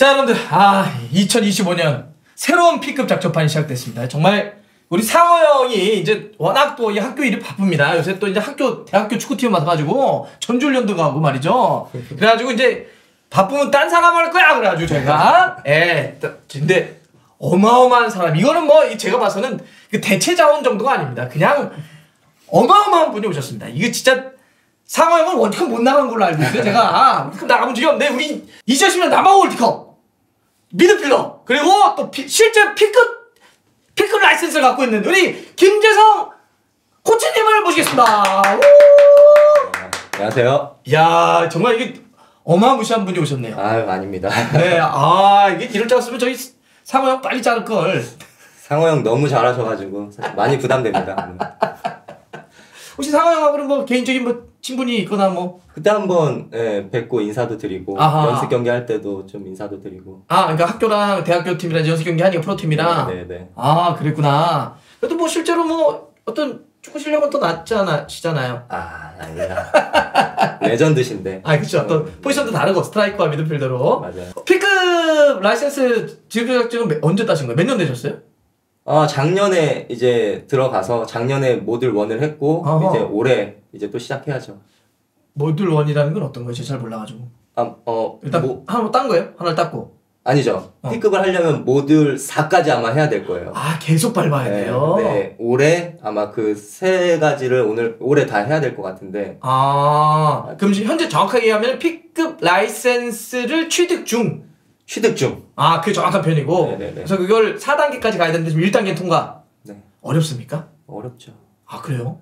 자, 여러분들, 2025년 새로운 P급 작전판이 시작됐습니다. 정말 우리 상호 형이 이제 워낙 또 이 학교 일이 바쁩니다. 요새 또 이제 대학교 축구팀 맡아가지고 전주훈련도 가고 말이죠. 그래가지고 이제 바쁘면 딴 사람 할 거야. 그래가지고 제가 근데 어마어마한 사람, 이거는 뭐 제가 봐서는 그 대체 자원 정도가 아닙니다. 그냥 어마어마한 분이 오셨습니다. 이거 진짜 상호 형은 월드컵 못 나간 걸로 알고 있어요. 제가 월드컵 나가본 적이 없는데 우리 2010년 남아 월드컵 미드필더, 그리고 또 실제 P급 라이센스를 갖고 있는 우리 김재성 코치님을 모시겠습니다. 안녕하세요. 이야, 정말 이게 어마무시한 분이 오셨네요. 아유, 아닙니다. 네, 이게 이럴 줄 알았으면 저희 상호 형 빨리 자를 걸. 상호 형 너무 잘하셔가지고 많이 부담됩니다. 혹시 상호 형하고는 뭐 개인적인 뭐 친분이 있거나 뭐? 그때 한번 뵙고 인사도 드리고 연습 경기 할 때도 좀 인사도 드리고. 그러니까 학교랑 대학교 팀이랑 연습 경기 하니까 프로팀이랑. 네네. 그랬구나. 그래도 뭐 실제로 뭐 어떤 축구 실력은 더 낫시잖아요. 아닙니다. 레전드신데. 그쵸. 또 포지션도 다르고 스트라이커와 미드필더로. 맞아요. P급 라이센스 지급자격증은 언제 따신 거예요? 몇 년 되셨어요? 작년에 이제 들어가서 작년에 모듈 1을 했고 이제 올해 이제 또 시작해야죠. 모듈 1이라는 건 어떤 거예요? 제가 잘 몰라가지고. 일단 하나 딴 거예요? 하나를 땄고. 아니죠. P급을 하려면 모듈 4까지 아마 해야 될 거예요. 계속 밟아야 돼요? 네. 올해 아마 그 3가지를 올해 다 해야 될 것 같은데. 그럼 지금 현재 정확하게 얘기하면 P급 라이센스를 취득 중. 그게 정확한 표현이고. 네네네. 그래서 그걸 4단계까지 가야 되는데 지금 1단계 통과. 네. 어렵습니까? 어렵죠. 그래요?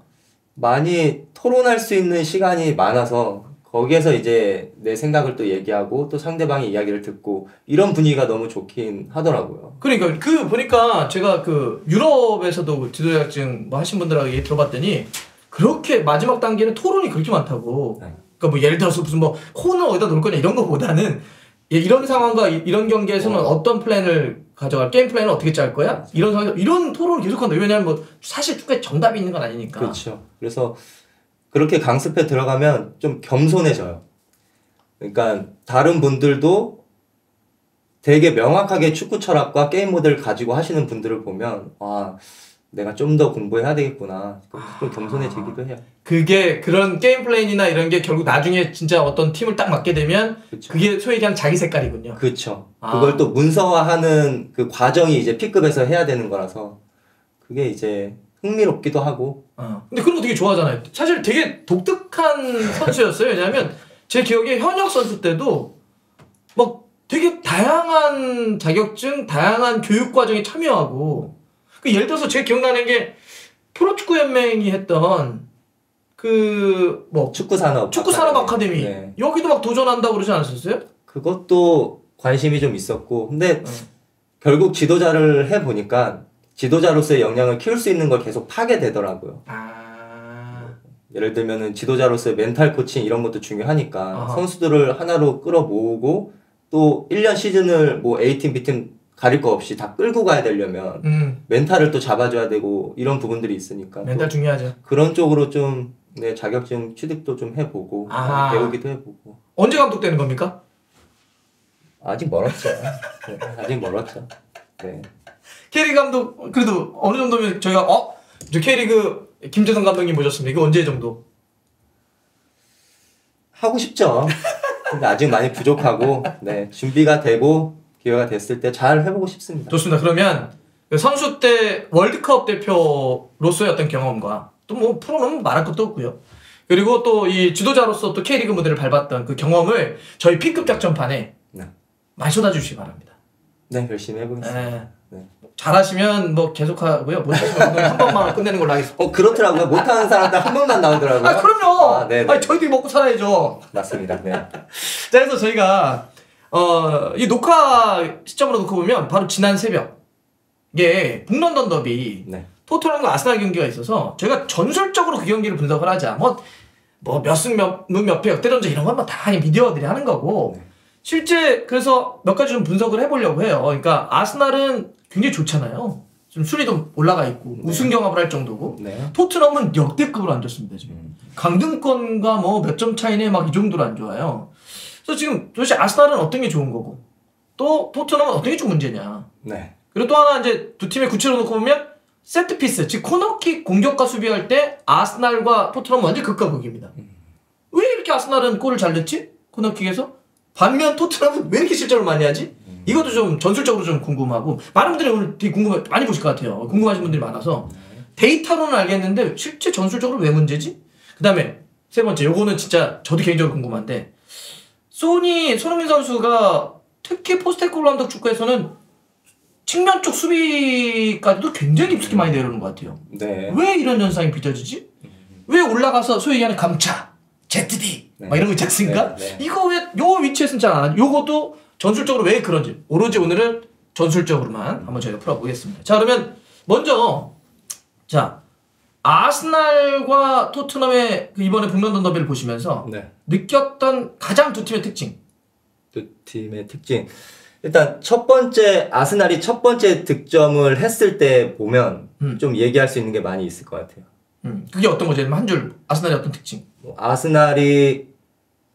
많이 토론할 수 있는 시간이 많아서 거기에서 이제 내 생각을 또 얘기하고 또 상대방의 이야기를 듣고 이런 분위기가 너무 좋긴 하더라고요. 그러니까 보니까 제가 유럽에서도 지도자격증 뭐 하신 분들하고 얘기 들어봤더니 그렇게 마지막 단계는 토론이 그렇게 많다고. 네. 그러니까 뭐 예를 들어서 무슨 뭐 코너 어디다 놓을 거냐 이런 거보다는 이런 상황과 이런 경기에서는 어떤 플랜을 가져갈, 게임 플랜을 어떻게 짤 거야? 이런 상황에서 이런 토론을 계속한다. 왜냐면 뭐 사실 축구에 정답이 있는 건 아니니까. 그렇죠. 그래서 그렇게 강습에 들어가면 좀 겸손해져요. 그러니까 다른 분들도 되게 명확하게 축구 철학과 게임 모델을 가지고 하시는 분들을 보면 내가 좀 더 공부해야 되겠구나. 좀 겸손해지기도 해요. 그런 게임 플랜이나 이런 게 결국 나중에 진짜 어떤 팀을 딱 맡게 되면 그쵸. 그게 소위 얘기한 자기 색깔이군요. 그렇죠. 그걸 또 문서화하는 그 과정이 이제 P급에서 해야 되는 거라서 그게 이제 흥미롭기도 하고. 근데 그런 거 되게 좋아하잖아요. 사실 되게 독특한 선수였어요. 왜냐면 제 기억에 현역 선수 때도 막 되게 다양한 자격증, 다양한 교육 과정에 참여하고. 예를 들어서 제가 기억나는 게 프로축구연맹이 했던 축구산업 아카데미. 네. 여기도 막 도전한다고 그러지 않았었어요? 그것도 관심이 좀 있었고, 근데 결국 지도자를 해보니까 지도자로서의 역량을 키울 수 있는 걸 계속 파게 되더라고요. 예를 들면은 지도자로서의 멘탈 코칭 이런 것도 중요하니까 선수들을 하나로 끌어모으고 또 1년 시즌을 뭐 A팀, B팀 가릴 거 없이 다 끌고 가야 되려면 멘탈을 또 잡아줘야 되고 이런 부분들이 있으니까 멘탈 중요하죠. 그런 쪽으로 좀 자격증 취득도 좀 해보고 배우기도 해보고. 언제 감독 되는 겁니까? 아직 멀었죠. 아직 멀었죠. 네. K리그 감독 그래도 어느 정도면 저희가 저 K리그 김재성 감독님 모셨습니다. 이거 언제 정도? 하고 싶죠. 근데 아직 많이 부족하고 준비가 되고 기회가 됐을 때 잘 해보고 싶습니다. 좋습니다. 그러면 선수 때 월드컵 대표로서의 어떤 경험과 또 뭐 프로는 말할 것도 없고요. 그리고 또 이 지도자로서 또 K리그 무대를 밟았던 그 경험을 저희 P급 작전판에 많이 쏟아주시기 바랍니다. 네, 열심히 해보겠습니다. 잘하시면 뭐 계속하고요. 못하시면 한 번만 끝내는 걸로 하겠습니다. 그렇더라고요. 못하는 사람들 한 번만 나오더라고요. 그럼요. 저희들이 먹고 살아야죠. 맞습니다. 네. 자, 그래서 저희가 이 녹화 시점으로 놓고 보면 바로 지난 새벽 이게 북런던 더비 토트넘과 아스날 경기가 있어서 저희가 전술적으로 그 경기를 분석을 하자. 몇 승 몇 패 역대전적 이런 건 다 미디어들이 하는 거고 실제 그래서 몇 가지 좀 분석을 해보려고 해요. 그러니까 아스날은 굉장히 좋잖아요. 좀 순위도 올라가 있고 우승 경합을 할 정도고 토트넘은 역대급으로 안 좋습니다. 지금 강등권과 뭐 몇 점 차이네 막 이 정도로 안 좋아요. 그래서 지금 도대체 아스날은 어떤 게 좋은 거고 또 토트넘은 어떤 게 좀 문제냐. 네. 그리고 또 하나 이제 두 팀의 구체로 놓고 보면 세트피스, 즉 코너킥 공격과 수비할 때 아스날과 토트넘은 완전 극과 극입니다. 왜 이렇게 아스날은 골을 잘 넣지? 코너킥에서? 반면 토트넘은 왜 이렇게 실점을 많이 하지? 이것도 좀 전술적으로 좀 궁금하고 많은 분들이 오늘 되게 많이 보실 것 같아요. 궁금하신 분들이 많아서 데이터로는 알겠는데 실제 전술적으로 왜 문제지? 그 다음에 세 번째, 요거는 진짜 저도 개인적으로 궁금한데 손흥민 선수가 특히 포스테코글루 감독 축구에서는 측면 쪽 수비까지도 굉장히 깊숙이 많이 내려오는 것 같아요. 네. 왜 이런 현상이 빚어지지? 왜 올라가서 소위 얘기하는 감차, ZD 막 이런 거 있지 않습니까? 이거 왜 요 위치에서는 잘 안 하죠? 요것도 전술적으로 왜 그런지 오로지 오늘은 전술적으로만 한번 저희가 풀어보겠습니다. 자, 그러면 먼저 자 아스날과 토트넘의 그 이번에 북런던 더비를 보시면서 느꼈던 가장 두 팀의 특징. 두 팀의 특징. 일단 첫 번째 아스날이 첫 번째 득점을 했을 때 보면 좀 얘기할 수 있는 게 많이 있을 것 같아요. 그게 어떤 거죠? 한 줄 아스날의 어떤 특징? 아스날이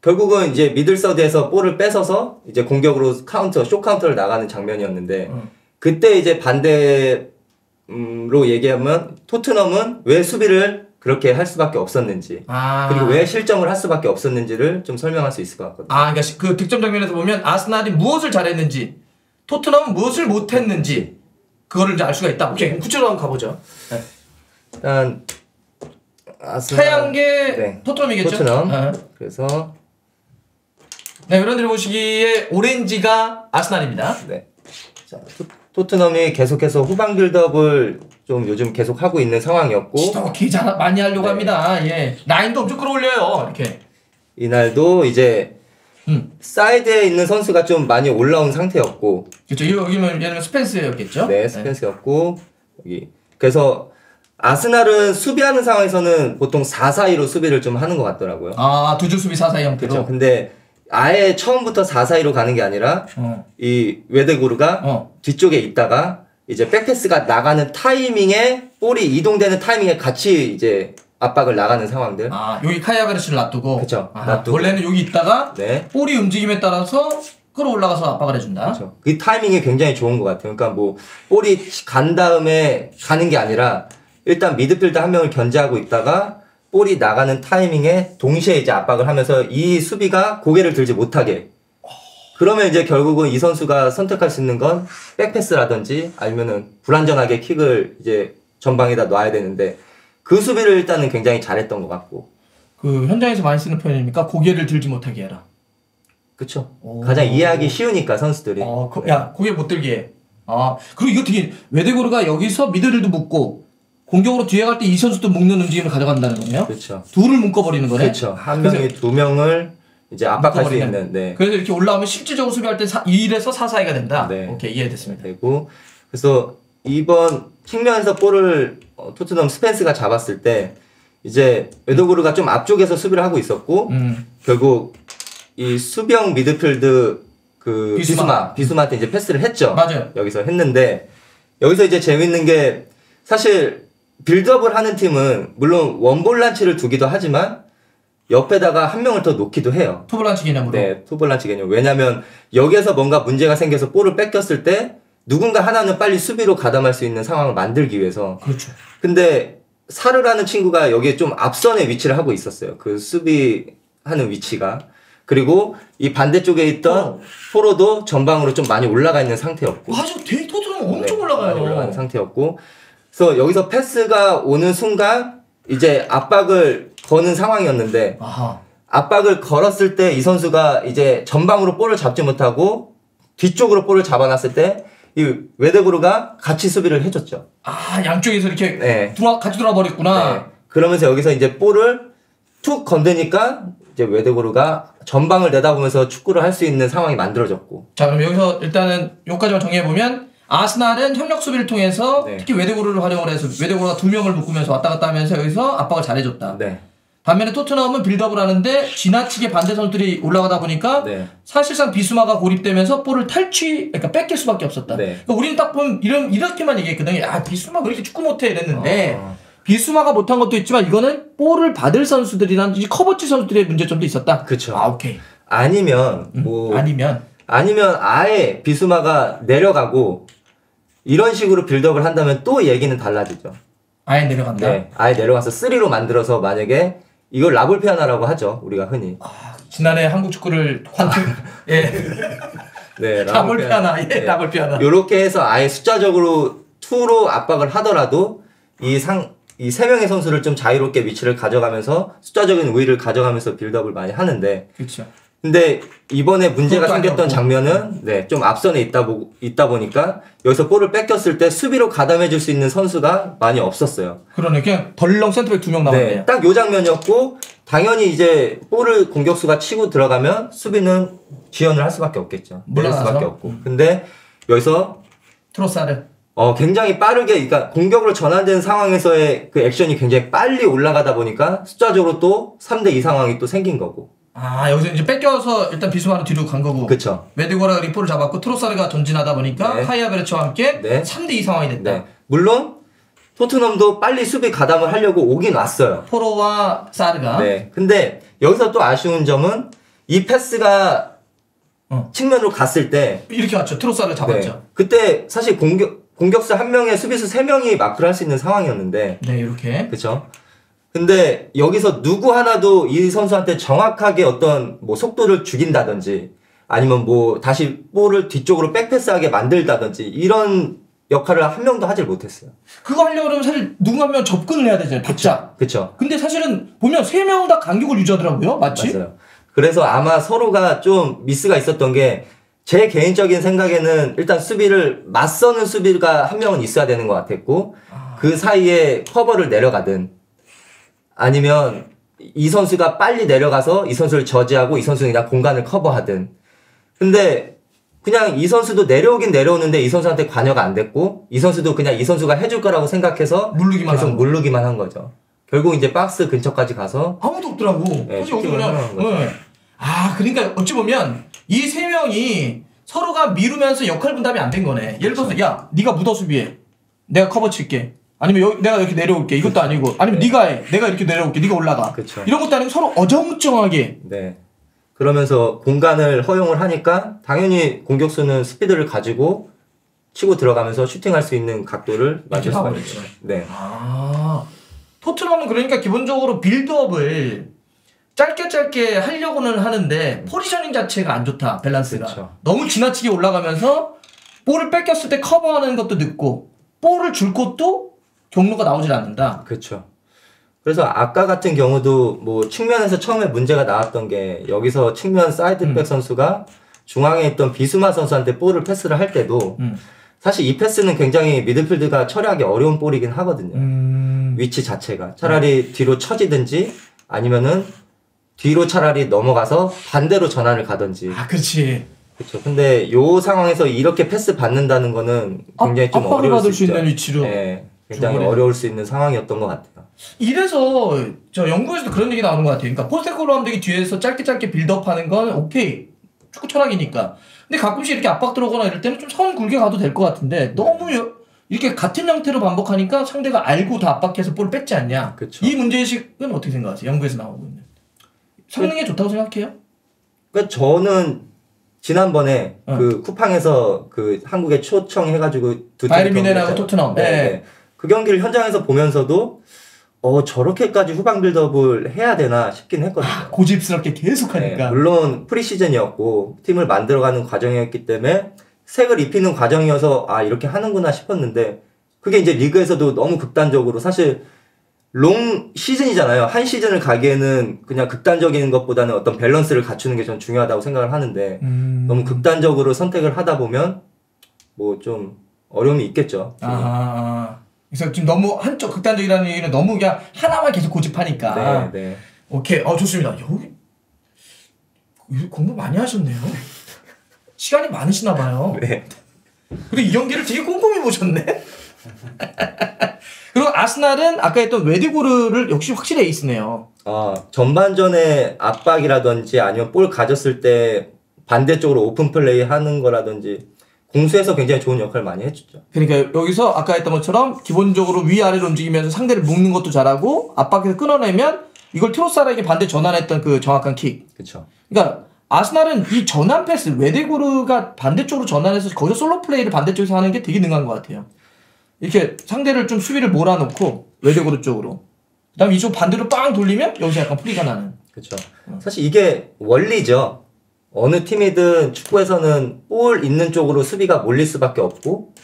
결국은 이제 미들서드에서 볼을 뺏어서 이제 공격으로 쇼 카운터를 나가는 장면이었는데 그때 이제 반대로 얘기하면 토트넘은 왜 수비를 그렇게 할 수밖에 없었는지 그리고 왜 실점을 할 수밖에 없었는지를 좀 설명할 수 있을 것 같거든요. 그러니까 그 득점 장면에서 보면 아스날이 무엇을 잘했는지 토트넘은 무엇을 못했는지 그거를 이제 알 수가 있다. 오케이, 구체적으로 한번 가보죠. 네. 일단 아스날 하얀 게 토트넘이겠죠? 토트넘. 그래서 여러분들이 보시기에 오렌지가 아스날입니다. 네. 자, 토트넘이 계속해서 후방 빌드업을 좀 요즘 계속 하고 있는 상황이었고 지독히 많이 하려고 합니다. 예. 라인도 엄청 끌어올려요. 이렇게. 이날도 이제 사이드에 있는 선수가 좀 많이 올라온 상태였고 그렇죠. 여기는 얘는 스펜스였겠죠? 네, 스펜스였고 여기 그래서 아스날은 수비하는 상황에서는 보통 4-4-2로 수비를 좀 하는 것 같더라고요. 두 줄 수비 4-4-2 형태로. 그렇죠. 근데 아예 처음부터 4-4-2로 가는 게 아니라 이 웨데구르가 뒤쪽에 있다가 이제 백패스가 나가는 타이밍에 볼이 이동되는 타이밍에 같이 이제 압박을 나가는 상황들. 여기 카이 하베르츠를 놔두고. 그렇죠. 원래는 여기 있다가 볼이 움직임에 따라서 끌어올라가서 압박을 해준다. 그렇죠. 그 타이밍이 굉장히 좋은 것 같아요. 그러니까 뭐 볼이 간 다음에 가는 게 아니라 일단 미드필더 한 명을 견제하고 있다가 볼이 나가는 타이밍에 동시에 이제 압박을 하면서 이 수비가 고개를 들지 못하게. 그러면 이제 결국은 이 선수가 선택할 수 있는 건 백패스라든지 아니면은 불안전하게 킥을 이제 전방에다 놔야 되는데 그 수비를 일단은 굉장히 잘했던 것 같고. 그 현장에서 많이 쓰는 표현입니까? 고개를 들지 못하게 해라. 그쵸. 가장 이해하기 쉬우니까 선수들이. 야, 고개 못 들게 해. 그리고 이거 되게 웨데고르가 여기서 미드를도 묶고 공격으로 뒤에 갈 때 이 선수도 묶는 움직임을 가져간다는 거네요. 그렇죠. 둘을 묶어버리는 거네. 그렇죠. 한 명이 두 명을 이제 압박할 수 있는. 그래서 이렇게 올라오면 실질적으로 수비할 때 1에서 4-4-2가 된다. 오케이, 이해됐습니다. 되고 그래서 이번 측면에서 볼을 토트넘 스펜스가 잡았을 때 이제 웨데고르가 좀 앞쪽에서 수비를 하고 있었고 결국 이 수비형 미드필드 그 비수마한테 이제 패스를 했죠. 맞아요. 여기서 했는데 여기서 이제 재밌는 게 사실 빌드업을 하는 팀은 물론 원볼란치를 두기도 하지만 옆에다가 한 명을 더 놓기도 해요. 투볼란치 개념으로. 네, 투볼란치 개념. 왜냐면 여기에서 뭔가 문제가 생겨서 볼을 뺏겼을 때 누군가 하나는 빨리 수비로 가담할 수 있는 상황을 만들기 위해서. 그렇죠. 근데 사르라는 친구가 여기에 좀 앞선에 위치를 하고 있었어요. 그 수비하는 위치가. 그리고 이 반대쪽에 있던 포로도 전방으로 좀 많이 올라가 있는 상태였고. 맞아, 되게 토트넘 엄청 올라가요. 많이 올라가는 상태였고. 그래서 여기서 패스가 오는 순간 이제 압박을 거는 상황이었는데 압박을 걸었을 때 이 선수가 이제 전방으로 볼을 잡지 못하고 뒤쪽으로 볼을 잡아놨을 때 이 웨데구르가 같이 수비를 해줬죠. 양쪽에서 이렇게 같이 돌아 버렸구나. 그러면서 여기서 이제 볼을 툭 건드니까 이제 웨데구르가 전방을 내다보면서 축구를 할 수 있는 상황이 만들어졌고. 자, 그럼 여기서 일단은 여기까지만 정리해 보면 아스날은 협력 수비를 통해서 특히 웨데고르를 활용을 해서 웨데고르가 두 명을 묶으면서 왔다 갔다 하면서 여기서 압박을 잘해줬다. 반면에 토트넘은 빌드업을 하는데 지나치게 반대 선수들이 올라가다 보니까 사실상 비수마가 고립되면서 볼을 그러니까 뺏길 수밖에 없었다. 그러니까 우리는 딱 보면 이렇게만 얘기했거든요. 비수마 왜 이렇게 축구 못해 이랬는데 비수마가 못한 것도 있지만 이거는 볼을 받을 선수들이란 커버치 선수들의 문제점도 있었다. 그렇죠. 오케이. 아니면 아니면 아예 비수마가 내려가고 이런 식으로 빌드업을 한다면 또 얘기는 달라지죠. 아예 내려간다. 네, 아예 내려가서 3로 만들어서 만약에 이걸 라볼페아나라고 하죠. 우리가 흔히. 지난해 한국 축구를 예. 네, 라볼페아나. 예, 라볼페아나. 요렇게 해서 아예 숫자적으로 2로 압박을 하더라도 이 세 명의 선수를 좀 자유롭게 위치를 가져가면서 숫자적인 우위를 가져가면서 빌드업을 많이 하는데. 그렇죠. 근데 이번에 문제가 생겼던 아니었고. 장면은 네, 좀 앞선에 있다 보니까 여기서 볼을 뺏겼을 때 수비로 가담해 줄 수 있는 선수가 많이 없었어요. 그러네. 그냥 덜렁 센터백 2명 남았네요. 네, 딱 요 장면이었고 당연히 이제 볼을 공격수가 치고 들어가면 수비는 지연을 할 수밖에 없겠죠. 내릴 수밖에 없고. 근데 여기서 트로사르. 굉장히 빠르게, 그러니까 공격으로 전환된 상황에서의 그 액션이 굉장히 빨리 올라가다 보니까 숫자적으로 또 3대2 상황이 또 생긴 거고. 여기서 이제 뺏겨서 일단 비수마는 뒤로 간 거고. 그쵸. 메디고라가 리포를 잡았고 트로사르가 전진하다 보니까 네. 카이아베르츠와 함께 네. 3대2 상황이 됐다. 네. 물론 토트넘도 빨리 수비 가담을 하려고 오긴 왔어요. 포로와 사르가. 네. 근데 여기서 또 아쉬운 점은 이 패스가 측면으로 갔을 때 이렇게 왔죠. 트로사르 잡았죠. 네. 그때 사실 공격수 1명에 수비수 3명이 마크를 할 수 있는 상황이었는데. 네, 이렇게. 그쵸. 근데 여기서 누구 하나도 이 선수한테 정확하게 어떤 뭐 속도를 죽인다든지 아니면 뭐 다시 볼을 뒤쪽으로 백패스하게 만들다든지 이런 역할을 한 명도 하질 못했어요. 그거 하려고 그러면 사실 누군가 한 명 접근을 해야 되잖아요. 바짝. 그쵸. 근데 사실은 보면 3명 다 간격을 유지하더라고요. 맞지? 맞아요. 그래서 아마 서로가 좀 미스가 있었던 게 제 개인적인 생각에는 일단 맞서는 수비가 한 명은 있어야 되는 것 같았고 그 사이에 커버를 내려가든 아니면 이 선수가 빨리 내려가서 이 선수를 저지하고 이 선수는 그냥 공간을 커버하든. 근데 그냥 이 선수도 내려오긴 내려오는데 이 선수한테 관여가 안 됐고 이 선수도 그냥 이 선수가 해줄 거라고 생각해서 계속 물르기만 한 거죠. 결국 이제 박스 근처까지 가서 아무도 없더라고. 네, 사실 여기 그냥. 네. 그러니까 어찌 보면 이 3명이 서로가 미루면서 역할 분담이 안 된 거네. 예를 들어서 야, 네가 묻어 수비해. 내가 커버 칠게. 아니면 내가 이렇게 내려올게. 이것도 아니고. 아니면 네가 해. 내가 이렇게 내려올게. 네가 올라가. 그쵸. 이런 것도 아니고 서로 어정쩡하게. 네. 그러면서 공간을 허용을 하니까 당연히 공격수는 스피드를 가지고 치고 들어가면서 슈팅할 수 있는 각도를 만들 수가 있죠. 네. 토트넘은 그러니까 기본적으로 빌드업을 짧게 하려고는 하는데 포지셔닝 자체가 안 좋다. 밸런스가. 그쵸. 너무 지나치게 올라가면서 볼을 뺏겼을 때 커버하는 것도 늦고 볼을 줄 것도 경로가 나오질 않는다. 그렇죠. 그래서 아까 같은 경우도 뭐 측면에서 처음에 문제가 나왔던 게 여기서 측면 사이드백 선수가 중앙에 있던 비수마 선수한테 볼을 패스를 할 때도 사실 이 패스는 굉장히 미드필드가 처리하기 어려운 볼이긴 하거든요. 위치 자체가. 차라리 뒤로 쳐지든지 아니면은 뒤로 차라리 넘어가서 반대로 전환을 가든지. 그렇지. 그렇죠. 근데 요 상황에서 이렇게 패스 받는다는 거는 굉장히 좀 압박을 어려울 받을 수 수 있죠. 있는 위치로. 네. 굉장히 주문해. 어려울 수 있는 상황이었던 것 같아요. 이래서 저 영국에서도 그런 얘기 나오는 것 같아요. 그러니까 포스테코글루 감독이 뒤에서 짧게 빌드업하는 건 오케이. 축구 철학이니까. 근데 가끔씩 이렇게 압박 들어오거나 이럴 때는 좀 선 굵게 가도 될 것 같은데 너무 이렇게 같은 형태로 반복하니까 상대가 알고 다 압박해서 볼을 뺐지 않냐. 그쵸. 이 문제의식은 어떻게 생각하세요? 영국에서 나오고 있는. 성능에 좋다고 생각해요? 그러니까 저는 지난번에 그 쿠팡에서 그 한국에 초청해가지고 바이에른 뮌헨하고 토트넘. 네. 그 경기를 현장에서 보면서도 저렇게까지 후방 빌드업을 해야 되나 싶긴 했거든요. 고집스럽게 계속하니까. 네, 물론 프리시즌이었고 팀을 만들어가는 과정이었기 때문에 색을 입히는 과정이어서 이렇게 하는구나 싶었는데 그게 이제 리그에서도 너무 극단적으로 사실 롱 시즌이잖아요. 한 시즌을 가기에는 그냥 극단적인 것보다는 어떤 밸런스를 갖추는 게 전 중요하다고 생각을 하는데 너무 극단적으로 선택을 하다 보면 뭐 좀 어려움이 있겠죠. 그래서 지금 너무 한쪽 극단적이라는 얘기는 너무 그냥 하나만 계속 고집하니까. 네. 오케이. 좋습니다. 여기 공부 많이 하셨네요. 시간이 많으시나 봐요. 네. 그리고 이 경기를 되게 꼼꼼히 보셨네. 그리고 아스날은 아까 했던 웨디고르를 역시 확실히 에이스네요. 전반전에 압박이라든지 아니면 볼 가졌을 때 반대쪽으로 오픈 플레이 하는 거라든지 공수에서 굉장히 좋은 역할을 많이 해줬죠. 그러니까 여기서 아까 했던 것처럼 기본적으로 위아래로 움직이면서 상대를 묶는 것도 잘하고 압박해서 끊어내면 이걸 트로사르에게 반대 전환했던 그 정확한 킥. 그렇죠. 그러니까 아스날은 이 전환 패스, 웨데고르가 반대쪽으로 전환해서 거기서 솔로 플레이를 반대쪽에서 하는 게 되게 능한 것 같아요. 이렇게 상대를 좀 수비를 몰아놓고 웨데고르 쪽으로. 그 다음에 이쪽 반대로 빵 돌리면 여기서 약간 프리가 나는. 그렇죠. 사실 이게 원리죠. 어느 팀이든 축구에서는 볼 있는 쪽으로 수비가 몰릴 수밖에 없고,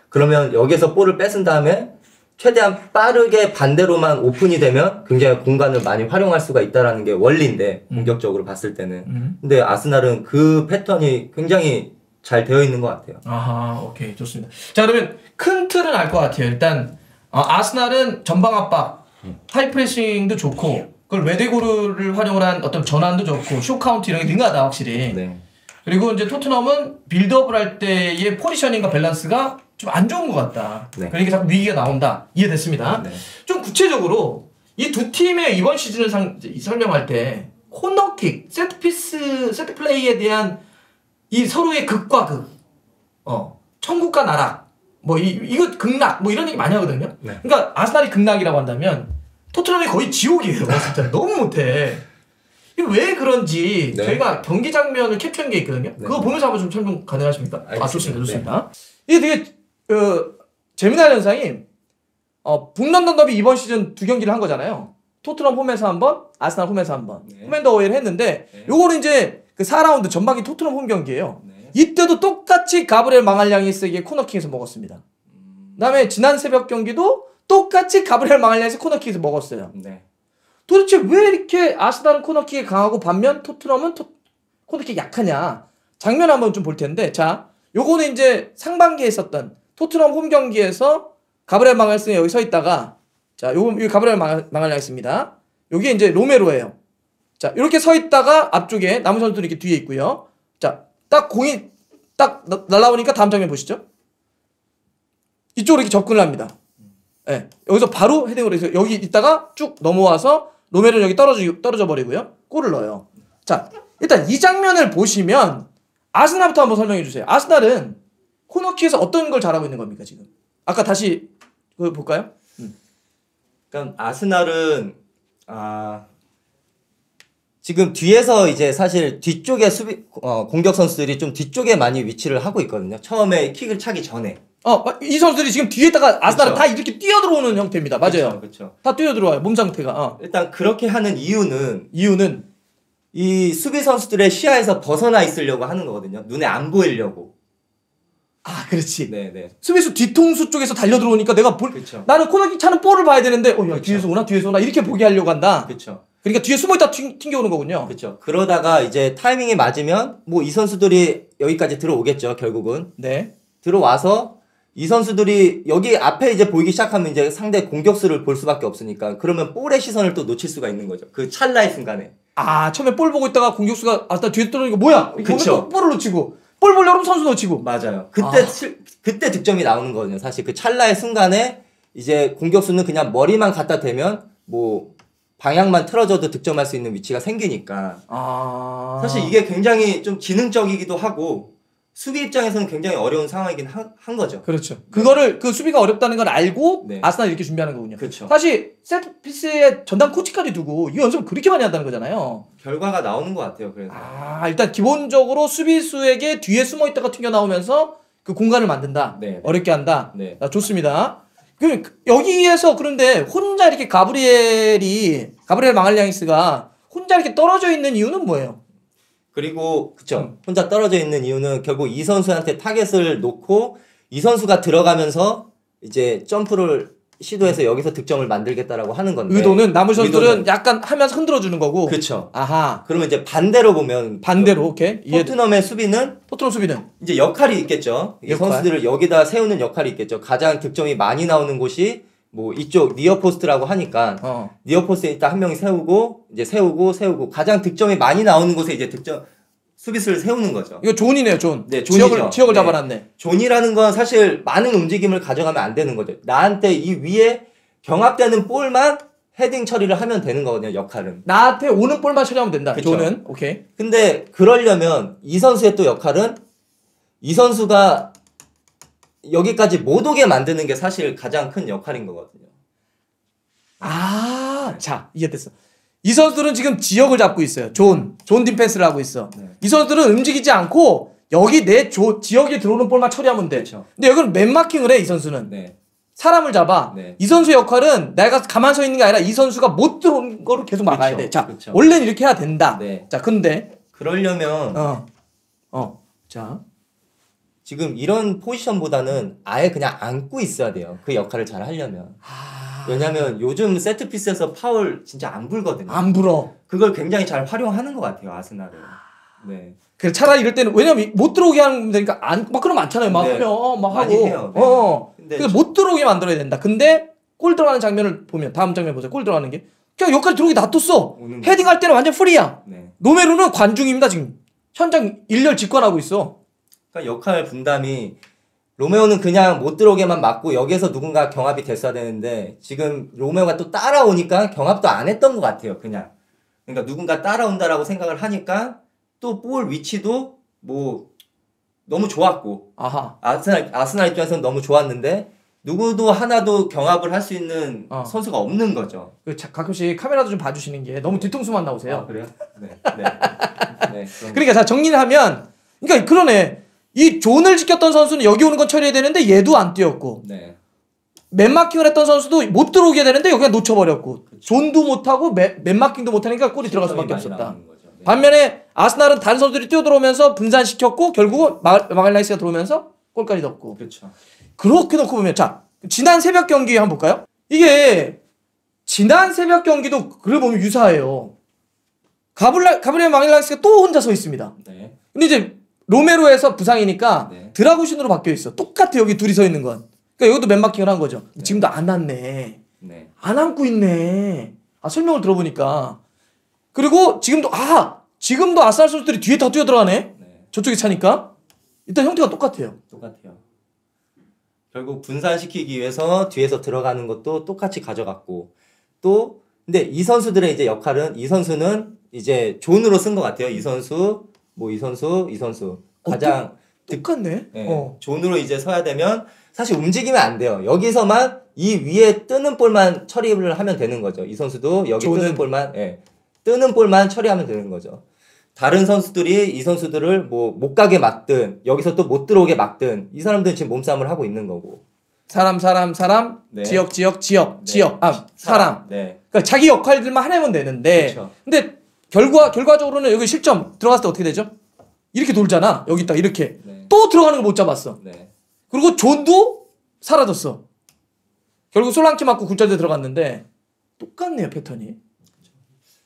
그러면 여기서 볼을 뺏은 다음에 최대한 빠르게 반대로만 오픈이 되면 굉장히 공간을 많이 활용할 수가 있다라는 게 원리인데, 공격적으로 봤을 때는. 근데 아스날은 그 패턴이 굉장히 잘 되어 있는 것 같아요. 아하, 오케이, 좋습니다. 자, 그러면 큰 틀은 알 것 같아요. 일단 아스날은 전방 압박, 하이프레싱도 좋고, 그걸 웨데고르를 활용을 한 어떤 전환도 좋고, 쇼카운트 이런 게 능하다 확실히. 네. 그리고 이제 토트넘은 빌드업을 할 때의 포지셔닝과 밸런스가 좀 안 좋은 것 같다. 네. 그러니까 자꾸 위기가 나온다. 이해됐습니다. 네. 좀 구체적으로 이 두 팀의 이번 시즌을 설명할 때 코너킥, 세트피스, 세트플레이에 대한 이 서로의 극과 극, 천국과 나락, 뭐 이거 극락, 뭐 이런 얘기 많이 하거든요. 네. 그러니까 아스날이 극락이라고 한다면 토트넘이 거의 지옥이에요. 진짜 너무 못해. 이게 왜 그런지 네. 저희가 경기 장면을 캡처한 게 있거든요. 네. 그거 보면서 한번 좀 설명 가능하십니까? 알겠습니다. 아, 좋습니다. 좋습니다. 이게 되게 재미난 현상이 북런던 더비 이번 시즌 두 경기를 한 거잖아요. 토트넘 홈에서 한 번, 아스날 홈에서 한 번. 네. 홈앤더웨이를 했는데 네. 요거는 이제 그 4라운드 전반기 토트넘 홈 경기예요. 네. 이때도 똑같이 가브리엘 망알량이스에게 코너킥에서 먹었습니다. 그다음에 지난 새벽 경기도 똑같이 가브리엘 망알량이스 코너킥에서 먹었어요. 네. 도대체 왜 이렇게 아스날은 코너킥이 강하고 반면 토트넘은 코너킥이 약하냐? 장면 한번 좀 볼 텐데, 자, 요거는 이제 상반기에 있었던 토트넘 홈 경기에서 가브리엘 망알량이스가 여기 서 있다가, 자, 요거 가브리엘 망알량이스입니다. 요게 이제 로메로예요. 자, 이렇게 서 있다가 앞쪽에 남은 선수들이 이렇게 뒤에 있고요. 자, 딱 공이 딱 날라오니까 다음 장면 보시죠. 이쪽으로 이렇게 접근을 합니다. 네, 여기서 바로 헤딩으로 해서 여기 있다가 쭉 넘어와서 로메로는 여기 떨어져 버리고요. 골을 넣어요. 자, 일단 이 장면을 보시면 아스날부터 한번 설명해 주세요. 아스날은 코너킥에서 어떤 걸 잘하고 있는 겁니까, 지금? 아까 다시 그거 볼까요? 그러니까 아스날은 지금 뒤에서 이제 사실 뒤쪽에 공격 선수들이 좀 뒤쪽에 많이 위치를 하고 있거든요. 처음에 킥을 차기 전에. 이 선수들이 지금 뒤에다가 아스날은 그쵸. 다 이렇게 뛰어들어오는 형태입니다. 맞아요. 그렇죠. 다 뛰어들어와요. 몸 상태가. 일단 그렇게 하는 이유는 이유는 이 수비 선수들의 시야에서 벗어나 있으려고 하는 거거든요. 눈에 안 보이려고. 그렇지. 네네. 수비수 뒤통수 쪽에서 달려들어오니까 내가 그쵸. 나는 코너킥 차는 볼을 봐야 되는데, 야, 그쵸. 뒤에서 오나 이렇게 보게 하려고 한다. 그렇죠. 그러니까 뒤에 숨어있다 튕겨오는 거군요. 그렇죠. 그러다가 이제 타이밍이 맞으면 뭐 이 선수들이 여기까지 들어오겠죠. 결국은 네. 들어와서 이 선수들이 여기 앞에 이제 보이기 시작하면 이제 상대 공격수를 볼 수밖에 없으니까 그러면 볼의 시선을 또 놓칠 수가 있는 거죠. 그 찰나의 순간에. 처음에 볼 보고 있다가 공격수가 아스날 뒤에 떨어지니까 뭐야? 이렇게 그쵸. 보면 또 볼을 놓치고 볼 보려고 하면 선수 놓치고. 맞아요. 그때 득점이 나오는 거거든요. 사실 그 찰나의 순간에 이제 공격수는 그냥 머리만 갖다 대면 뭐 방향만 틀어져도 득점할 수 있는 위치가 생기니까. 사실 이게 굉장히 좀 지능적이기도 하고 수비 입장에서는 굉장히 어려운 상황이긴 한 거죠. 그렇죠. 그거를 그 수비가 어렵다는 걸 알고 네. 아스날이 이렇게 준비하는 거군요. 그렇죠. 사실 세트피스에 전담 코치까지 두고 이 연습을 그렇게 많이 한다는 거잖아요. 결과가 나오는 것 같아요. 그래서. 일단 기본적으로 수비수에게 뒤에 숨어 있다가 튕겨 나오면서 그 공간을 만든다. 네. 어렵게 한다. 네. 좋습니다. 그럼 여기에서 그런데 혼자 이렇게 가브리엘 망알량이스가 혼자 이렇게 떨어져 있는 이유는 뭐예요? 그리고 그쵸. 혼자 떨어져 있는 이유는 결국 이 선수한테 타겟을 놓고 이 선수가 들어가면서 이제 점프를 시도해서 여기서 득점을 만들겠다라는 하는 건데 의도는 남은 선수들은 약간 하면서 흔들어주는 거고. 그쵸. 아하. 그러면 이제 반대로 보면 오케이. 토트넘의 수비는 토트넘 수비는 이제 역할이 있겠죠. 이 선수들을 여기다 세우는 역할이 있겠죠. 가장 득점이 많이 나오는 곳이 뭐 이쪽 니어포스트라고 하니까 니어포스트에 일단 한 명이 세우고 가장 득점이 많이 나오는 곳에 이제 수비수를 세우는 거죠. 이거 존이네요, 존. 네, 존이죠. 지역을 네. 잡아놨네. 존이라는 건 사실 많은 움직임을 가져가면 안 되는 거죠. 나한테 이 위에 경합되는 볼만 헤딩 처리를 하면 되는 거거든요, 역할은. 나한테 오는 볼만 처리하면 된다. 그쵸. 존은. 오케이. 근데 그러려면 이 선수의 또 역할은 이 선수가 여기까지 못 오게 만드는 게 사실 가장 큰 역할인 거거든요. 자, 이해됐어. 이 선수들은 지금 지역을 잡고 있어요. 존 디펜스를 하고 있어. 네. 이 선수들은 움직이지 않고 여기 내 지역에 들어오는 볼만 처리하면 돼. 그렇죠. 근데 여기는 맨마킹을 해, 이 선수는. 네. 사람을 잡아. 네. 이 선수의 역할은 내가 가만 서 있는 게 아니라 이 선수가 못 들어오는 거를 계속 막아야 그쵸, 돼. 자, 그쵸. 원래는 이렇게 해야 된다. 네. 자, 근데 그러려면 자, 지금 이런 포지션보다는 아예 그냥 안고 있어야 돼요. 그 역할을 잘 하려면. 왜냐면 요즘 세트피스에서 파울 진짜 안 불거든요. 안 불어. 그걸 굉장히 잘 활용하는 것 같아요, 아스날은. 네. 그래, 차라리 이럴 때는 왜냐면 못 들어오게 하는 되니까 막 그런 거 많잖아요. 막 네. 하면 막 많이 하고. 해요. 네. 근데 그래서 못 들어오게 만들어야 된다. 근데 골 들어가는 장면을 보면 다음 장면 보세요. 골 들어가는 게 그냥 여기까지 들어오게 놔뒀어. 오는 헤딩할 때는 완전 프리야. 네. 로메로는 관중입니다 지금. 현장 일렬 직관하고 있어. 그러니까 역할 분담이 로메오는 그냥 못 들어오게만 막고 여기에서 누군가 경합이 됐어야 되는데 지금 로메오가 또 따라오니까 경합도 안 했던 것 같아요. 그냥. 그러니까 누군가 따라온다라고 생각을 하니까 또 볼 위치도 뭐 너무 좋았고 아하. 아스날 입장에서는 너무 좋았는데 누구도 하나도 경합을 할 수 있는 선수가 없는 거죠. 가끔씩 카메라도 좀 봐주시는 게 너무 뒤통수만 나오세요. 아, 그래요? 네. 네. 네, 그러니까 자 정리를 하면 그러니까 그러네. 이 존을 지켰던 선수는 여기 오는 건 처리해야 되는데 얘도 안 뛰었고 네. 맨마킹을 했던 선수도 못 들어오게 되는데 여기가 놓쳐버렸고 존도 못하고 맨마킹도 못하니까 골이 들어갈 수밖에 없었다. 네. 반면에 아스날은 다른 선수들이 뛰어들어오면서 분산시켰고 결국은 마갈라이스가 들어오면서 골까지 넣었고. 그렇죠. 그렇게 놓고 보면 자 지난 새벽 경기 한번 볼까요? 이게 지난 새벽 경기도 그걸 보면 유사해요. 가브리엘 마갈라이스가 또 혼자 서 있습니다. 네. 근데 이제 로메로에서 부상이니까 네. 드라구신으로 바뀌어 있어. 똑같아 여기 둘이 서 있는 건. 그러니까 여기도 맨마킹을 한 거죠. 네. 지금도 안 앉네. 네. 안 앉고 있네. 설명을 들어보니까. 그리고 지금도 아스날 선수들이 뒤에 다 뛰어들어가네. 네. 저쪽에 차니까. 일단 형태가 똑같아요. 똑같아요. 결국 분산시키기 위해서 뒤에서 들어가는 것도 똑같이 가져갔고 또 근데 이 선수들의 이제 역할은 이 선수는 이제 존으로 쓴 것 같아요. 이 선수 이 선수 가장 똑같네. 네, 존으로 이제 서야 되면 사실 움직이면 안 돼요. 여기서만 이 위에 뜨는 볼만 처리를 하면 되는 거죠. 이 선수도 여기 뜨는 볼만 뜨는 볼만 처리하면 되는 거죠. 다른 선수들이 이 선수들을 뭐 못 가게 막든 여기서 또 못 들어오게 막든 이 사람들은 지금 몸싸움을 하고 있는 거고. 사람 네. 지역 네. 사람. 네. 그러니까 자기 역할들만 하면 되는데 그렇죠. 근데 결과적으로는 여기 실점 들어갔을 때 어떻게 되죠? 이렇게 돌잖아. 여기 있다 이렇게 네. 또 들어가는 걸 못 잡았어. 네. 그리고 존도 사라졌어. 결국 솔랑키 맞고 굴절돼 들어갔는데 똑같네요 패턴이.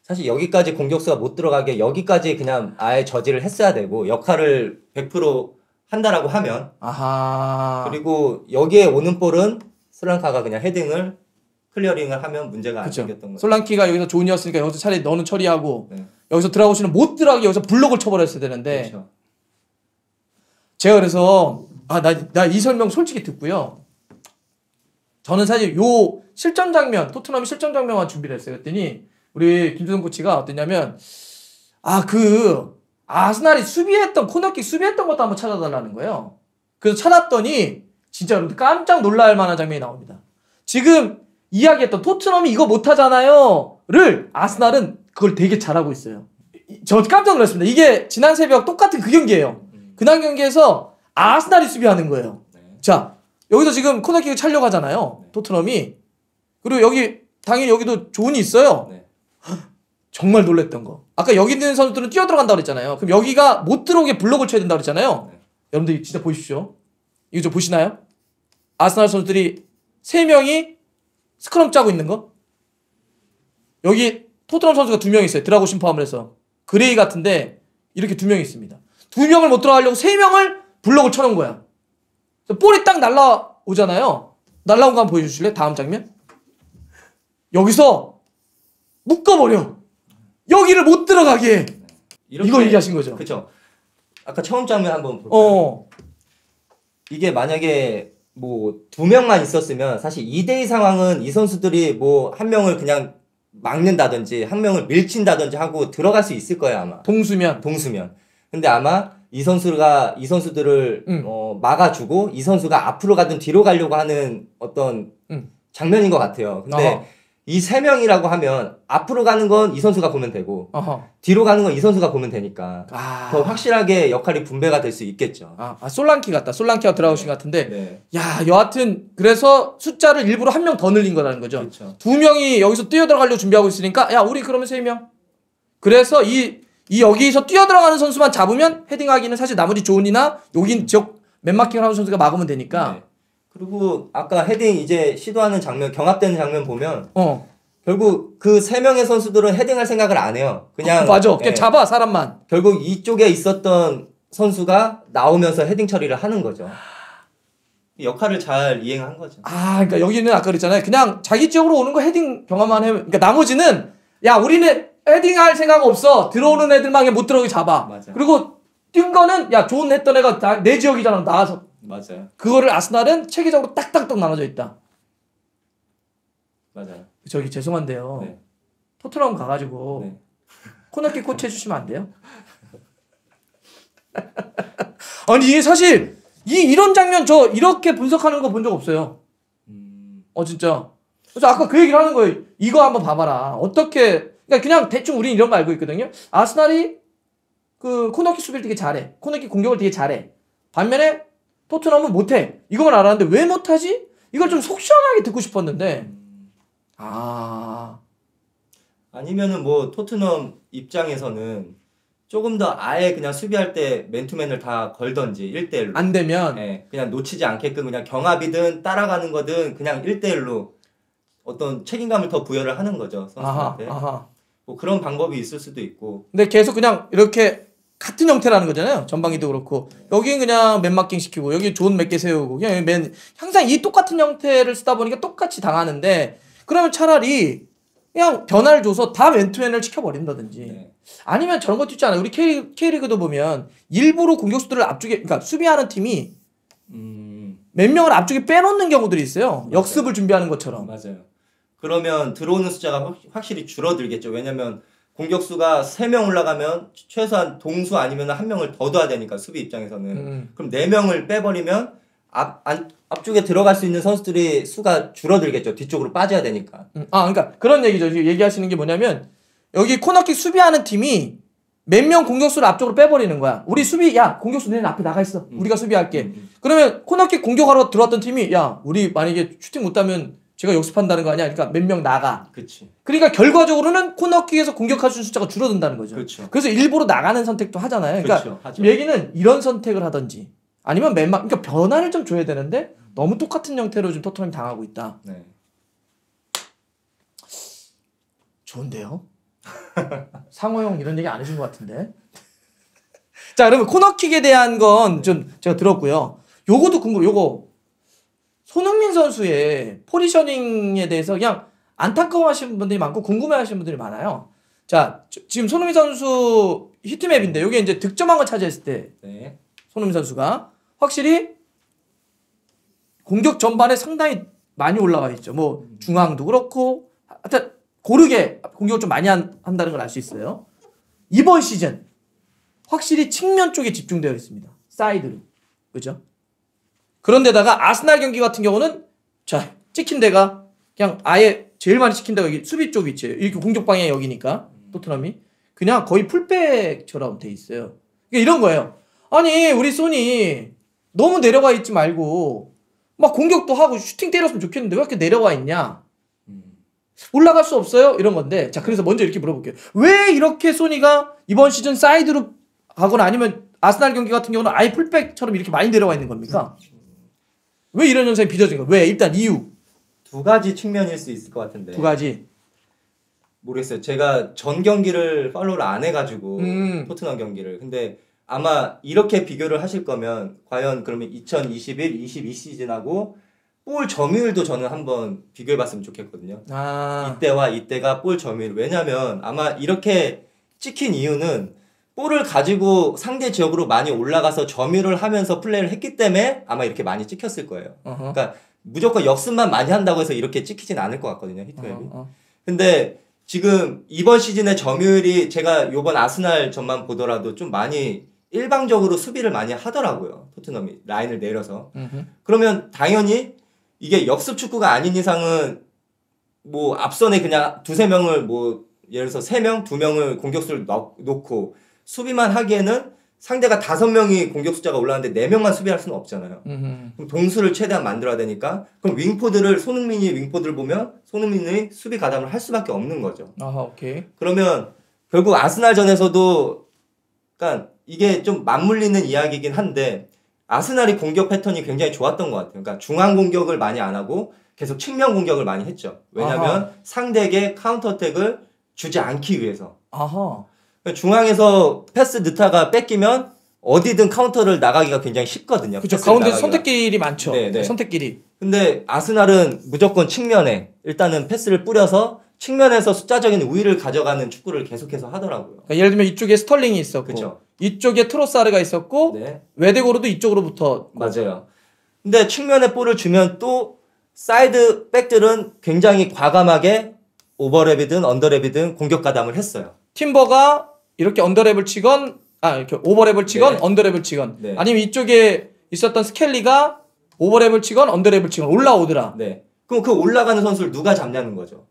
사실 여기까지 공격수가 못 들어가게 여기까지 그냥 아예 저지를 했어야 되고 역할을 100% 한다라고 하면 아하. 그리고 여기에 오는 볼은 스랑카가 그냥 헤딩을 클리어링을 하면 문제가 안 생겼던 거죠. 솔랑키가 여기서 존이었으니까 여기서 차라리 너는 처리하고 네. 여기서 드라고시는 못 들어가게 여기서 블록을 쳐버렸어야 되는데 그렇죠. 제가 그래서 나 이 설명 솔직히 듣고요. 저는 사실 요 실전 장면 토트넘이 실전 장면만 준비를 했어요. 그랬더니 우리 김주성 코치가 어땠냐면 아스날이 코너킥 수비했던 것도 한번 찾아달라는 거예요. 그래서 찾았더니 진짜 여러분들 깜짝 놀랄 만한 장면이 나옵니다. 지금 이야기했던 토트넘이 이거 못하잖아요.를 아스날은 그걸 되게 잘하고 있어요. 저 깜짝 놀랐습니다. 이게 지난 새벽 똑같은 그 경기예요. 그날 경기에서 아스날이 수비하는 거예요. 네. 자, 여기서 지금 코너킥을 차려고 하잖아요. 네. 토트넘이. 그리고 여기 당연히 여기도 존이 있어요. 네. 정말 놀랬던 거. 아까 여기 있는 선수들은 뛰어들어간다고 그랬잖아요. 그럼 여기가 못 들어오게 블록을 쳐야 된다고 그랬잖아요. 네. 여러분들 진짜 보십시오. 이거 좀 보시나요? 아스날 선수들이 3명이 스크럼 짜고 있는 거. 여기 토트넘 선수가 2명 있어요. 드라고신 포함을 해서. 그레이 같은데 이렇게 2명이 있습니다. 2명을 못 들어가려고 3명을 블록을 쳐놓은 거야. 볼이 딱 날라오잖아요. 날라온 거 한번 보여주실래요? 다음 장면. 여기서 묶어버려. 여기를 못 들어가게. 이거 얘기하신 거죠. 그렇죠. 아까 처음 장면 한번 볼까요? 이게 만약에 뭐 2명만 있었으면 사실 2대2 상황은 이 선수들이 뭐 한 명을 그냥 막는다든지 한 명을 밀친다든지 하고 들어갈 수 있을 거예요 아마. 동수면. 근데 아마 이 선수들을 막아주고 이 선수가 앞으로 가든 뒤로 가려고 하는 어떤 장면인 것 같아요. 근데 이 세 명이라고 하면 앞으로 가는 건 이 선수가 보면 되고 어허. 뒤로 가는 건 이 선수가 보면 되니까 아. 더 확실하게 역할이 분배가 될 수 있겠죠. 솔랑키 같다. 솔랑키와 드라우신 같은데. 네. 야, 여하튼 그래서 숫자를 일부러 한 명 더 늘린 거라는 거죠. 그렇죠. 두 명이 여기서 뛰어들어가려고 준비하고 있으니까 야, 우리 그러면 세 명. 그래서 이 여기서 뛰어들어가는 선수만 잡으면 헤딩하기는 사실 나머지 존이나 여긴 지역 맨마킹을 하는 선수가 막으면 되니까. 네. 그리고 아까 헤딩 이제 시도하는 장면, 경합되는 장면 보면 결국 그 세 명의 선수들은 헤딩할 생각을 안 해요. 그냥 맞아. 그냥 잡아 사람만. 결국 이쪽에 있었던 선수가 나오면서 헤딩 처리를 하는 거죠. 역할을 잘 이행한 거죠. 그러니까 여기는 아까 그랬잖아요. 그냥 자기 지역으로 오는 거 헤딩 경험만 해. 그러니까 나머지는 야, 우리는 헤딩할 생각 없어. 들어오는 애들만 그냥 못 들어오게 잡아. 맞아. 그리고 뛴 거는 야, 좋은 했던 애가 내 지역이잖아. 나와서. 맞아요. 그거를 아스날은 체계적으로 딱딱딱 나눠져 있다. 맞아요. 저기 죄송한데요. 네. 토트넘 가가지고 네. 코너킥 코치 해주시면 안 돼요? 아니 이게 사실 이런 장면 저 이렇게 분석하는 거 본 적 없어요. 진짜. 그래서 아까 그 얘기를 하는 거예요. 이거 한번 봐봐라. 어떻게 그러니까 그냥 대충 우리는 이런 거 알고 있거든요. 아스날이 그 코너킥 수비를 되게 잘해. 코너킥 공격을 되게 잘해. 반면에 토트넘은 못해. 이거만 알았는데 왜 못하지? 이걸 좀 속 시원하게 듣고 싶었는데 아니면은 뭐 토트넘 입장에서는 조금 더 아예 그냥 수비할 때 맨투맨을 다 걸던지 1대1로 안 되면 그냥 놓치지 않게끔 그냥 경합이든 따라가는 거든 그냥 1대1로 어떤 책임감을 더 부여를 하는 거죠 선수한테. 뭐 그런 방법이 있을 수도 있고. 근데 계속 그냥 이렇게 같은 형태라는 거잖아요. 전방위도 그렇고 여기는 그냥 맨마킹 시키고 여기 존 몇 개 세우고 그냥 항상 이 똑같은 형태를 쓰다 보니까 똑같이 당하는데 그러면 차라리 그냥 변화를 줘서 다 맨투맨을 시켜버린다든지 아니면 저런 것도 있잖아요. 우리 K리그도 보면 일부러 공격수들을 앞쪽에 그러니까 수비하는 팀이 몇 명을 앞쪽에 빼놓는 경우들이 있어요. 맞아요. 역습을 준비하는 것처럼. 맞아요. 그러면 들어오는 숫자가 확실히 줄어들겠죠. 왜냐면 공격수가 3명 올라가면 최소한 동수 아니면 1명을 더 둬야 되니까 수비 입장에서는. 그럼 4명을 빼버리면 앞쪽에 들어갈 수 있는 선수들이 수가 줄어들겠죠. 뒤쪽으로 빠져야 되니까. 그러니까 그런 얘기죠. 지금 얘기하시는 게 뭐냐면 여기 코너킥 수비하는 팀이 몇 명 공격수를 앞쪽으로 빼버리는 거야. 우리 수비 야 공격수 너네 앞에 나가 있어. 우리가 수비할게. 그러면 코너킥 공격하러 들어왔던 팀이 야 우리 만약에 슈팅 못하면 제가 역습한다는 거 아니야. 그러니까 몇 명 나가. 그치. 그러니까 결과적으로는 코너킥에서 공격할 수 있는 숫자가 줄어든다는 거죠. 그렇죠. 그래서 일부러 나가는 선택도 하잖아요. 그러니까 그렇죠. 얘기는 이런 선택을 하든지 아니면 그러니까 변화를 좀 줘야 되는데 너무 똑같은 형태로 지금 토트넘이 당하고 있다. 네. 좋은데요? 상호형 이런 얘기 안 해준 것 같은데. 자, 그러면 코너킥에 대한 건 좀 제가 들었고요. 요것도 궁금해요. 요거 손흥민 선수의 포지셔닝에 대해서 그냥 안타까워하시는 분들이 많고 궁금해하시는 분들이 많아요. 자, 지금 손흥민 선수 히트맵인데 요게 이제 득점한 거 차지했을 때 손흥민 선수가 확실히 공격 전반에 상당히 많이 올라와 있죠. 뭐 중앙도 그렇고 하여튼 고르게 공격을 좀 많이 한다는 걸 알 수 있어요. 이번 시즌 확실히 측면 쪽에 집중되어 있습니다. 사이드로. 그죠? 그런데다가 아스날 경기 같은 경우는 자 찍힌 데가 그냥 아예 제일 많이 찍힌 데가 여기 수비 쪽 위치예요. 이렇게 공격 방향이 여기니까 토트넘이 그냥 거의 풀백처럼 돼 있어요. 그러니까 이런 거예요. 아니 우리 소니 너무 내려가 있지 말고 막 공격도 하고 슈팅 때렸으면 좋겠는데 왜 이렇게 내려와 있냐? 올라갈 수 없어요? 이런 건데 자 그래서 먼저 이렇게 물어볼게요. 왜 이렇게 소니가 이번 시즌 사이드로 가거나 아니면 아스날 경기 같은 경우는 아예 풀백처럼 이렇게 많이 내려와 있는 겁니까? 왜 이런 현상이 빚어진 거예요? 왜? 일단 이유. 두 가지 측면일 수 있을 것 같은데. 두 가지. 모르겠어요. 제가 전 경기를 팔로우를 안 해가지고 토트넘 경기를. 근데 아마 이렇게 비교를 하실 거면 과연 그러면 2021-22 시즌하고 볼 점유율도 저는 한번 비교해봤으면 좋겠거든요. 이때와 이때가 볼 점유율. 왜냐면 아마 이렇게 찍힌 이유는 볼을 가지고 상대 지역으로 많이 올라가서 점유를 하면서 플레이를 했기 때문에 아마 이렇게 많이 찍혔을 거예요. 그러니까 무조건 역습만 많이 한다고 해서 이렇게 찍히진 않을 것 같거든요. 히트맵이. 근데 지금 이번 시즌의 점유율이 제가 요번 아스날 전만 보더라도 좀 많이 일방적으로 수비를 많이 하더라고요. 토트넘이 라인을 내려서. 그러면 당연히 이게 역습 축구가 아닌 이상은 뭐 앞선에 그냥 두세 명을 뭐 예를 들어서 3명, 2명을 공격수를 놓고 수비만 하기에는 상대가 5명이 공격 숫자가 올라가는데 4명만 수비할 수는 없잖아요. 그럼 동수를 최대한 만들어야 되니까 그럼 윙포드를 손흥민이 윙포드를 보면 손흥민이 수비 가담을 할 수밖에 없는 거죠. 아하, 오케이. 그러면 결국 아스날전에서도 그러니까 이게 좀 맞물리는 이야기이긴 한데 아스날이 공격 패턴이 굉장히 좋았던 것 같아요. 그러니까 중앙 공격을 많이 안 하고 계속 측면 공격을 많이 했죠. 왜냐하면 아하. 상대에게 카운터 어택을 주지 않기 위해서. 아하. 중앙에서 패스 넣다가 뺏기면 어디든 카운터를 나가기가 굉장히 쉽거든요. 그렇죠. 가운데 선택길이 많죠. 네. 선택길이. 근데 아스날은 무조건 측면에 일단은 패스를 뿌려서 측면에서 숫자적인 우위를 가져가는 축구를 계속해서 하더라고요. 그러니까 예를 들면 이쪽에 스털링이 있었고 그쵸. 이쪽에 트로사르가 있었고 네. 외대고로도 이쪽으로부터 맞아요. 근데 측면에 볼을 주면 또 사이드 백들은 굉장히 과감하게 오버랩이든 언더랩이든 공격 가담을 했어요. 팀버가 이렇게 언더랩을 치건 이렇게 오버랩을 치건 네. 언더랩을 치건 네. 아니면 이쪽에 있었던 스켈리가 오버랩을 치건 언더랩을 치건 올라오더라. 네. 그럼 그 올라가는 선수를 누가 잡냐는 거죠.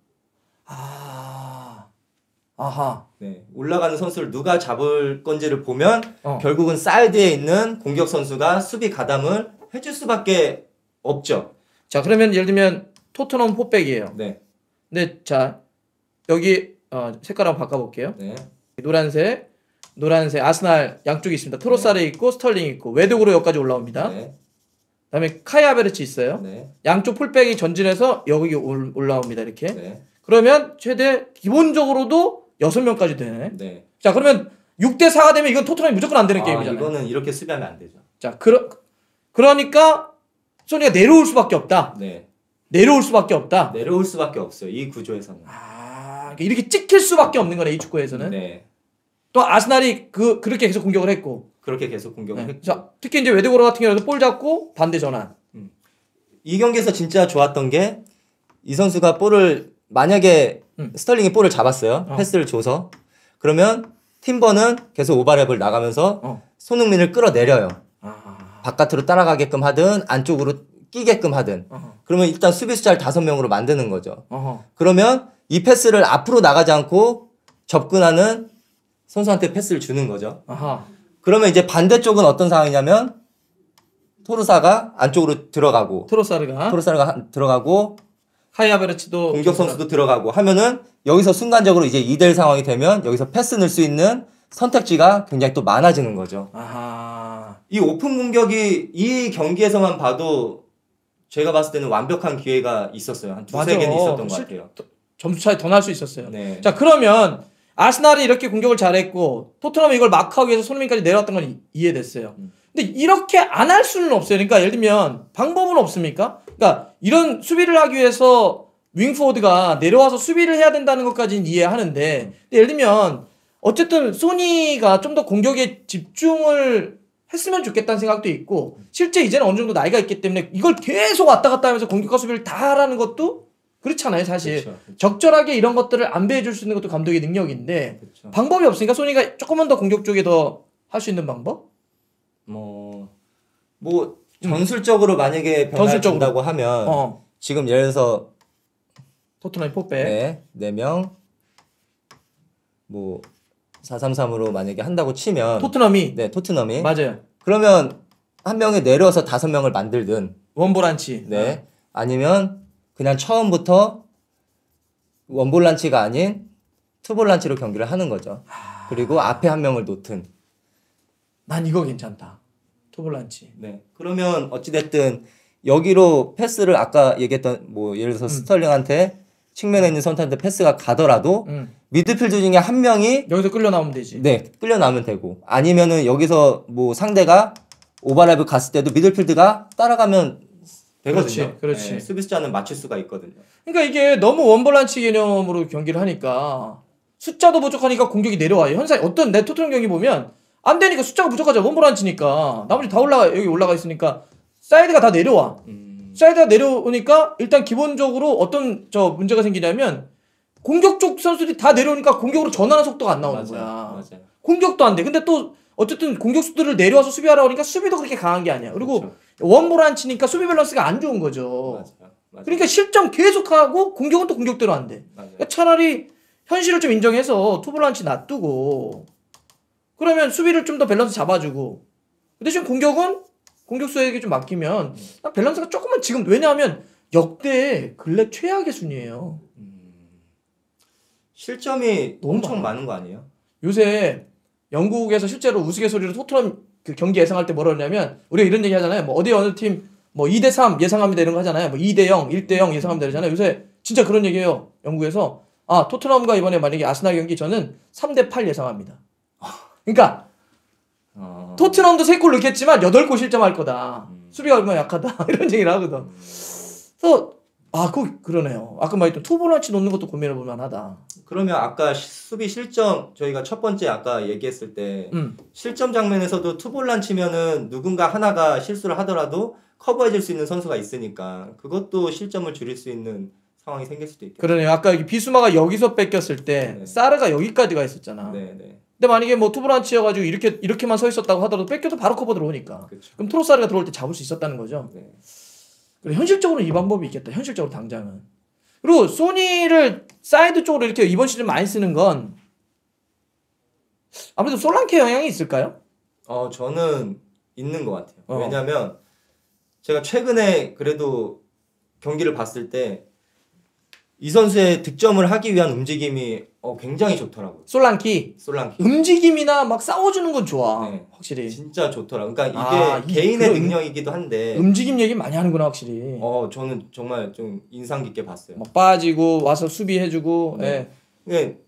아하. 네. 올라가는 선수를 누가 잡을 건지를 보면 어. 결국은 사이드에 있는 공격 선수가 수비 가담을 해줄 수밖에 없죠. 자, 그러면 예를 들면 토트넘 포백이에요. 네. 근데 자, 여기 색깔 한번 바꿔볼게요. 네. 노란색 아스날 양쪽에 있습니다. 트로사르 있고 스털링 있고 외독으로 여기까지 올라옵니다. 네. 그다음에 카이 하베르츠 있어요. 네. 양쪽 풀백이 전진해서 여기 올라옵니다. 이렇게. 네. 그러면 최대 기본적으로도 6명까지 되네. 네. 자, 그러면 6대 4가 되면 이건 토트넘이 무조건 안 되는 게임이잖아요. 이거는 이렇게 수비하면 안 되죠. 자, 그러니까 소니가 내려올 수밖에 없다. 네. 내려올 수밖에 없다. 내려올 수밖에 없어요. 이 구조에서는. 이렇게 찍힐 수밖에 없는 거네, 이 축구에서는. 네. 또 아스날이 그렇게 계속 공격을 했고. 그렇게 계속 공격을 했고. 자, 특히 이제 외대고로 같은 경우에도 볼 잡고 반대 전환. 이 경기에서 진짜 좋았던 게 이 선수가 볼을 만약에 스털링이 볼을 잡았어요. 패스를 줘서. 그러면 팀버는 계속 오버랩을 나가면서 손흥민을 끌어내려요. 바깥으로 따라가게끔 하든 안쪽으로 끼게끔 하든. 그러면 일단 수비수를 5명으로 만드는 거죠. 그러면 이 패스를 앞으로 나가지 않고 접근하는 선수한테 패스를 주는 거죠. 그러면 이제 반대쪽은 어떤 상황이냐면 토르사가 안쪽으로 들어가고 트로사르가 들어가고 카이 하베르츠도 공격 선수도 들어가고 하면은 여기서 순간적으로 이제 2대1 상황이 되면 여기서 패스 넣을 수 있는 선택지가 굉장히 또 많아지는 거죠. 이 오픈 공격이 이 경기에서만 봐도 제가 봤을 때는 완벽한 기회가 있었어요. 한 두세 개는 있었던 것 같아요. 점수 차이 더 날 수 있었어요. 네. 자, 그러면 아스날이 이렇게 공격을 잘했고 토트넘이 이걸 막하기 위해서 손흥민까지 내려왔던 건 이해됐어요. 근데 이렇게 안 할 수는 없어요. 그러니까 예를 들면 방법은 없습니까? 그러니까 이런 수비를 하기 위해서 윙포워드가 내려와서 수비를 해야 된다는 것까지는 이해하는데 예를 들면 어쨌든 소니가 좀 더 공격에 집중을 했으면 좋겠다는 생각도 있고 실제 이제는 어느 정도 나이가 있기 때문에 이걸 계속 왔다 갔다 하면서 공격과 수비를 다 하라는 것도 그렇잖아요, 사실. 그렇죠. 적절하게 이런 것들을 안배해 줄 수 있는 것도 감독의 능력인데 그렇죠. 방법이 없으니까 소니가 조금만 더 공격 쪽에 더 할 수 있는 방법? 뭐 전술적으로 만약에 변화를 준다고 하면 지금 예를 들어서 토트넘 포백 4명 뭐 4-3-3으로 만약에 한다고 치면 토트넘이 토트넘이 맞아요. 그러면 한 명이 내려서 5명을 만들든 원보란치. 아니면 그냥 처음부터 원볼란치가 아닌 투볼란치로 경기를 하는 거죠. 그리고 앞에 한 명을 놓든. 난 이거 괜찮다. 투볼란치. 네. 그러면 어찌됐든 여기로 패스를 아까 얘기했던 뭐 예를 들어서 스털링한테 측면에 있는 선수한테 패스가 가더라도 미드필드 중에 한 명이 여기서 끌려 나오면 되지. 네, 끌려 나오면 되고 아니면은 여기서 뭐 상대가 오버랩을 갔을 때도 미드필드가 따라가면 되거든요. 그렇지. 네, 수비수자는 맞출 수가 있거든요. 그러니까 이게 너무 원볼란치 개념으로 경기를 하니까 숫자도 부족하니까 공격이 내려와요. 현상 어떤 내 토트넘 경기 보면 안 되니까 숫자가 부족하죠. 원볼란치니까 나머지 다 여기 올라가 있으니까 사이드가 다 내려와. 사이드가 내려오니까 일단 기본적으로 어떤 문제가 생기냐면 공격 쪽 선수들이 다 내려오니까 공격으로 전환하는 속도가 안 나오는 거야. 맞아요. 공격도 안 돼. 근데 또 어쨌든 공격수들을 내려와서 수비하라고 하니까 수비도 그렇게 강한 게 아니야. 그리고 그렇죠. 원볼란치니까 수비 밸런스가 안 좋은 거죠. 맞아요. 맞아요. 그러니까 실점 계속하고 공격은 또 공격대로 안 돼. 그러니까 차라리 현실을 좀 인정해서 투볼란치 놔두고 그러면 수비를 좀 더 밸런스 잡아주고 그 대신 공격은 공격수에게 좀 맡기면 밸런스가 조금만 지금 왜냐하면 역대 근래 최악의 순위예요. 실점이 엄청 많은 거 아니에요? 요새 영국에서 실제로 우스갯소리로 토트넘 그 경기 예상할 때 뭐라 그러냐면 우리가 이런 얘기 하잖아요. 뭐 어디 어느 팀 뭐 2대3 예상합니다 이런 거 하잖아요. 뭐 2대0, 1대0 예상합니다 이러잖아요. 요새 진짜 그런 얘기예요. 영국에서 아 토트넘과 이번에 만약에 아스날 경기 저는 3대8 예상합니다. 그러니까 토트넘도 3골 넣겠지만 8골 실점할 거다. 수비가 얼마나 약하다. 이런 얘기를 하거든. 그래서 그러네요. 아까 말했던 투볼란치 놓는 것도 고민해 볼 만하다. 그러면 아까 수비 실점 저희가 첫 번째 아까 얘기했을 때 실점 장면에서도 투볼란치면은 누군가 하나가 실수를 하더라도 커버해줄 수 있는 선수가 있으니까 그것도 실점을 줄일 수 있는 상황이 생길 수도 있겠네요. 그러네요. 아까 비수마가 여기서 뺏겼을 때 네. 사르가 여기까지 가 있었잖아. 네네. 근데 만약에 뭐 투볼란치여가지고 이렇게만 서 있었다고 하더라도 뺏겨도 바로 커버 들어오니까. 그쵸. 그럼 트로사르가 들어올 때 잡을 수 있었다는 거죠. 네. 그리고 현실적으로 이 방법이 있겠다. 현실적으로 당장은. 그리고 소니를 사이드 쪽으로 이렇게 이번 시즌 많이 쓰는 건 아무래도 솔랑케 영향이 있을까요? 저는 있는 것 같아요. 어. 왜냐면 제가 최근에 그래도 경기를 봤을 때 이 선수의 득점을 하기 위한 움직임이 굉장히 좋더라고요. 솔랑키 솔랑키. 움직임이나 막 싸워주는 건 좋아. 네. 확실히. 진짜 좋더라고요. 그러니까 이게 개인의 능력이기도 한데 움직임 얘기 많이 하는구나 확실히. 저는 정말 좀 인상 깊게 봤어요. 막 빠지고 와서 수비해주고. 네. 예.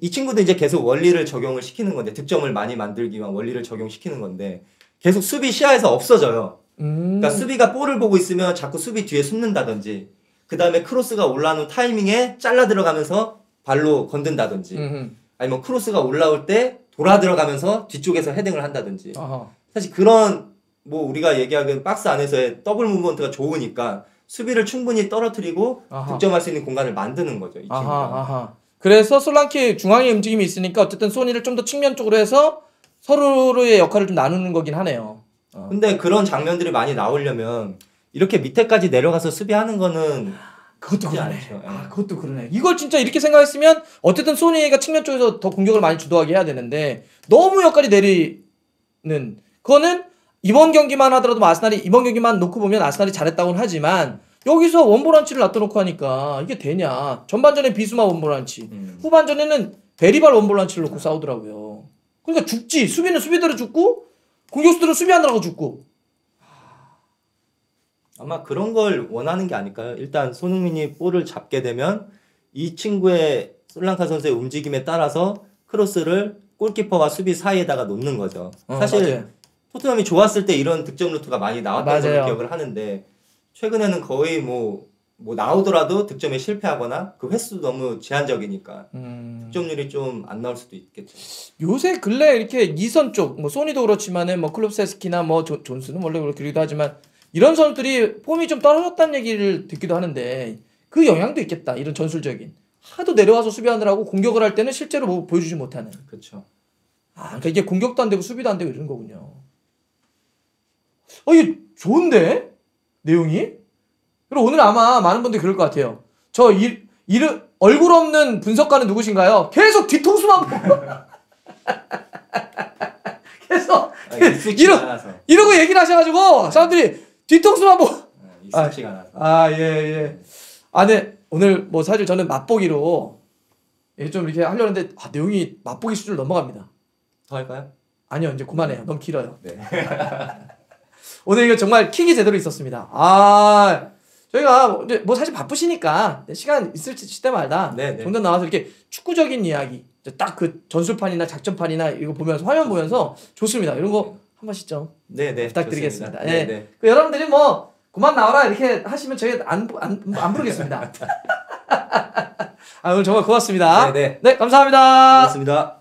이 친구도 이제 계속 원리를 적용을 시키는 건데 득점을 많이 만들기 위한 원리를 적용시키는 건데 계속 수비 시야에서 없어져요. 그러니까 수비가 볼을 보고 있으면 자꾸 수비 뒤에 숨는다든지 그 다음에 크로스가 올라오는 타이밍에 잘라 들어가면서 발로 건든다든지 아니면 크로스가 올라올 때 돌아 들어가면서 뒤쪽에서 헤딩을 한다든지 사실 그런 뭐 우리가 얘기하는 박스 안에서의 더블 무브먼트가 좋으니까 수비를 충분히 떨어뜨리고 득점할 수 있는 공간을 만드는 거죠. 이 친구가. 그래서 솔랑키 중앙의 움직임이 있으니까 어쨌든 소니를 좀 더 측면 쪽으로 해서 서로의 역할을 좀 나누는 거긴 하네요. 근데 그런 장면들이 많이 나오려면 이렇게 밑에까지 내려가서 수비하는 거는 그것도 그러네. 않죠. 그것도 그러네. 이걸 진짜 이렇게 생각했으면 어쨌든 소니가 측면 쪽에서 더 공격을 많이 주도하게 해야 되는데 너무 여기까지 내리는 그거는 이번 경기만 하더라도 아스날이 이번 경기만 놓고 보면 아스날이 잘했다고는 하지만 여기서 원보란치를 놔둬놓고 하니까 이게 되냐. 전반전에 비수마 원보란치 후반전에는 베리발 원보란치를 놓고 싸우더라고요. 그러니까 죽지. 수비는 수비대로 죽고 공격수들은 수비하느라고 죽고. 아마 그런 걸 원하는 게 아닐까요? 일단 손흥민이 볼을 잡게 되면 이 친구의 솔랑카 선수의 움직임에 따라서 크로스를 골키퍼와 수비 사이에다가 놓는 거죠. 사실 맞아요. 토트넘이 좋았을 때 이런 득점 루트가 많이 나왔던 걸로 맞아요. 기억을 하는데 최근에는 거의 뭐 나오더라도 득점에 실패하거나 그 횟수도 너무 제한적이니까 득점률이 좀 안 나올 수도 있겠죠. 요새 근래 이렇게 2선 쪽, 뭐 소니도 그렇지만은 뭐 클롭세스키나 뭐 존스는 원래 그렇기도 하지만 이런 선수들이 폼이 좀 떨어졌다는 얘기를 듣기도 하는데 그 영향도 있겠다. 이런 전술적인 하도 내려와서 수비하느라고 공격을 할 때는 실제로 뭐 보여주지 못하는. 그렇죠. 그러니까 이게 공격도 안 되고 수비도 안 되고 이런 거군요. 이게 좋은데 내용이? 그리고 오늘 아마 많은 분들이 그럴 것 같아요. 저 이름 얼굴 없는 분석가는 누구신가요? 계속 뒤통수만 보고 계속 이러고 얘기를 하셔가지고 사람들이 뒤통수만 보고 익숙지가 않아서. 예. 네 오늘 뭐 사실 저는 맛보기로 좀 이렇게 하려는데 내용이 맛보기 수준을 넘어갑니다. 더 할까요? 아니요 이제 그만해요. 너무 길어요. 네. 오늘 이거 정말 킥이 제대로 있었습니다. 저희가 뭐 사실 바쁘시니까 시간 있을 때마다 종종 나와서 이렇게 축구적인 이야기 딱 그 전술판이나 작전판이나 이거 보면서 화면 보면서 좋습니다. 이런 거 한 번씩 좀 부탁드리겠습니다. 네. 그 여러분들이 뭐 그만 나와라 이렇게 하시면 저희 안 부르겠습니다. 오늘 정말 고맙습니다. 네 감사합니다. 고맙습니다.